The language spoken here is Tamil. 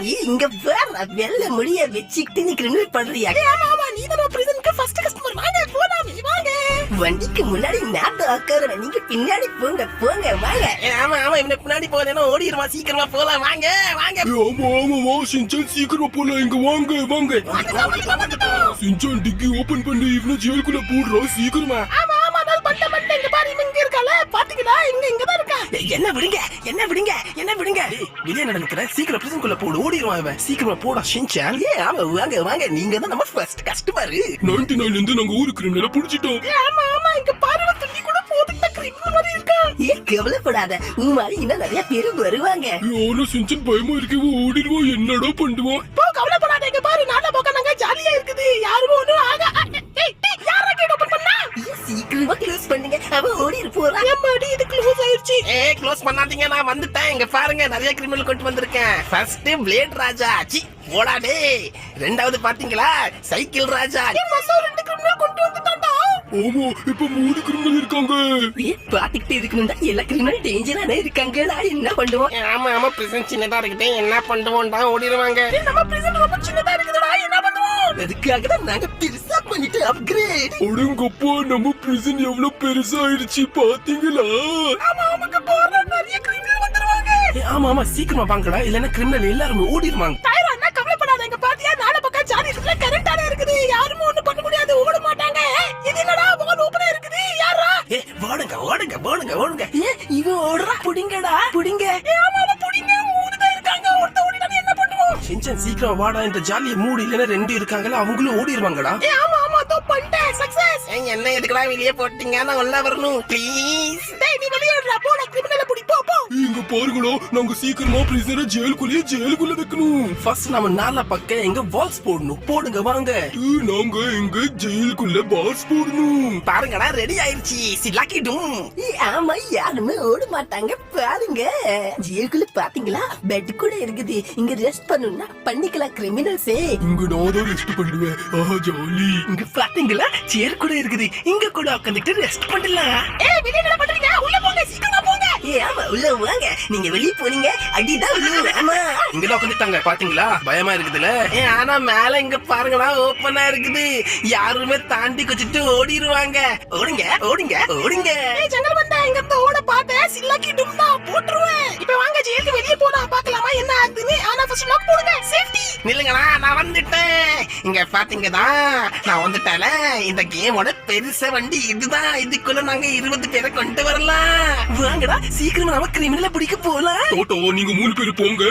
இங்க வேற வெள்ள முடிய வச்சுக்கிட்டு நீ கிரிமினல் பண்றியா? ஆமா நீ தான் பிரிசனுக்கு ஃபர்ஸ்ட் கஸ்டமர். வாங்க போலாம் வாங்க. வண்டிக்கு முன்னாடி நான் உட்காருவேன், நீங்க பின்னாடி போங்க போங்க வாங்க. ஆமா இவனை பின்னாடி போதேன்னா ஓடிடுமா. சீக்கிரமா போலாம் வாங்க வாங்க. ஆமா சின்சான் சீக்கிரமா போலாம். இங்க வாங்க வாங்க. சின்சான் டிக்கி ஓபன் பண்ணி இவனை ஜெயிலுக்குள்ள போடுறா சீக்கிரமா. ஆமா நான் பண்ண இங்க பாரு இங்க இருக்கால பாத்தீங்களா? இங்க தான் இருக்கா. என்ன விடுங்க வெளியே நடந்துக்கிற. சீக்கிரம் பிரிசனுக்குள்ள போடு, ஓடிடுவான் இவன். சீக்கிரமா போடா ஷின்சான். ஆமா வாங்க நீங்க தான் நம்ம ஃபர்ஸ்ட் கஸ்டமர். 99 இருந்து நாங்க ஊரு கிரிமினலை புடிச்சிட்டோம். ஆமா இங்க பாரு துள்ளி கூட போட்டுட்ட கிரிமினல் மாதிரி இருக்கா. கவலைப்படாத, உன் மாதிரி இன்னும் நிறைய பேரு வருவாங்க. ஆனா சின்சான் பயமா இருக்கவே ஓடிடுவோம். என்னடா பண்ணுவான்? போ கவலைப்படாத. இங்க பாரு நாள போக்க நாங்க ஜாலியா இருக்குது. யாரும் ஒண்ணும் ஆக. யாரா கேட் ஓபன் பண்ணா? சீக்கிரமா க்ளோஸ் பண்ணுங்க, அவன் ஓடிட்டு போறான். அம்மாடி இது க்ளோஸ் ஆயிருச்சு. க்ளோஸ் பண்ணாதீங்க, நான் வந்துட்டேன். இங்க பாருங்க நிறைய கிரிமினல் கொண்டு வந்திருக்கேன். ஃபர்ஸ்ட் பிளேட் ராஜா. சி போடா டேய். ரெண்டாவது பாத்தீங்களா சைக்கிள் ராஜா. மசோ ரெண்டு கிரிமினல் கொண்டு வந்துட்டான்டா. ஆமா இப்ப 3 கிரிமினல் இருக்காங்க. பாத்துக்கிட்டே இருக்கணும்டா, எல்லா கிரிமினல் டேஞ்சரான இருக்காங்கடா. என்ன பண்ணுவோம்? ஆமா பிரிசன் சின்னதா இருக்குது. என்ன பண்ணுவோம்டா? ஓடிடுவாங்க. நம்ம பிரிசன் ரொம்ப சின்னதா இருக்குதுடா. என்ன பண்ணுவோம்? அதுக்காக தான் நாங்க பெருசா பண்ணிட்டு அப்கிரேட். அடங்கப்பா நம்ம பிரிசன் எவ்வளவு பெருசா ஆயிடுச்சு பாத்தீங்களா? ஆமாக்கு போற நிறைய கிரிமினல் வந்துருவாங்க. ஆமா சீக்கிரமா வாங்கடா, இல்லன்னா கிரிமினல் எல்லாரும் ஓடிடுவாங்க. டைரா என்ன கவலைப்படாதீங்க. பாத்தியா நாள பக்கம் ஜாலி இருக்குல, கரண்டால இருக்குது. யாரும் ஒண்ணும் பண்ண முடியாது, ஓட மாட்டாங்க. இது என்னடா வால் ஓபனா இருக்குது? யாரா? ஓடுங்க. இவன் ஓடுறா. புடிங்கடா புடிங்க. ஆமா புடிங்க. மூணுதான் இருக்காங்க. ஒருத்த ஓடிட்டானே என்ன பண்ணுவோம்? ஷின்சான் சீக்கிரம் வாடா, இந்த ஜாலியை மூடு, இல்லன்னா 2 இருக்காங்கல அவங்களும் ஓடிடுவாங்கடா. ஆமா தோ பண்ணிட்டேன். சக்சஸ். என்ன எதுக்குடா வெளியே போட்டீங்க? நான் உள்ள வரணும் ப்ளீஸ். டேய் நீ வெளிய வரடா. போ நான் கிரிமினலை புடி. போ இங்க பாருங்களா, நாங்க சீக்கிரமா பிரிசனை ஜெயிலுக்குள்ள வைக்கணும். ஃபர்ஸ்ட் நம்ம நாலா பக்கம் எங்க வால்ஸ் போடணும். போடுங்க வாங்க. நாங்க எங்க ஜெயிலுக்குள்ள பாஸ் போடணும். பாருங்கடா ரெடி ஆயிருச்சு. சிலாக்கிடும். ஆமா யாருமே ஓட மாட்டாங்க. பாருங்க ஜெயிலுக்குள்ள பாத்தீங்களா, பெட் கூட இருக்குது. இங்க ரெஸ்ட் பண்ணணும்னா பண்ணிக்கலாம் கிரிமினல்ஸே. இங்க நான் தான் ரெஸ்ட் பண்ணுவேன். ஆஹா ஜாலி. இங்க பாத்தீங்களா சேர் கூட இருக்குது. இங்க கூட உட்காந்துட்டு ரெஸ்ட் பண்ணலாம். வெளிய என்ன பண்றீங்க? உள்ள போங்க, சீக்கிரமா போங்க. ஆமா உள்ள வாங்க. நீங்க வெளிய போனீங்க அடிதான் விழுவும். ஆமா இங்கதான் உட்காந்துட்டாங்க பாத்தீங்களா? பயமா இருக்குதுல. ஆனா மேல இங்க பாருங்கடா ஓப்பனா இருக்குது. யாருமே தாண்டி குச்சிட்டு ஓடிடுவாங்க. ஓடுங்க. ஜங்கல் வந்தா இங்க இருந்து ஓட பார்த்தேன். சில்லாக்கிடும் தான் போட்டுருவேன். இப்ப வாங்க ஜெயிலுக்கு வெளிய போனா பார்க்கலாமா என்ன ஆகுதுன்னு. ஆனா ஃபர்ஸ்ட் லாக் போடுங்க. சேஃப்டி. நில்லுங்கடா நான் வந்துட்டேன். இங்க பாத்தீங்கடா நான் வந்துட்டேன்ல. இந்த கேமோட பெருச வண்டி இதுதான். இதுக்குள்ள நாங்க 20 பேரை கொண்டு வரலாம். வாங்கடா சீக்கிரமா நம்ம கிரிமினலை பிடிக்க போலாம். டோட்டோ நீங்க 3 பேர் போங்க.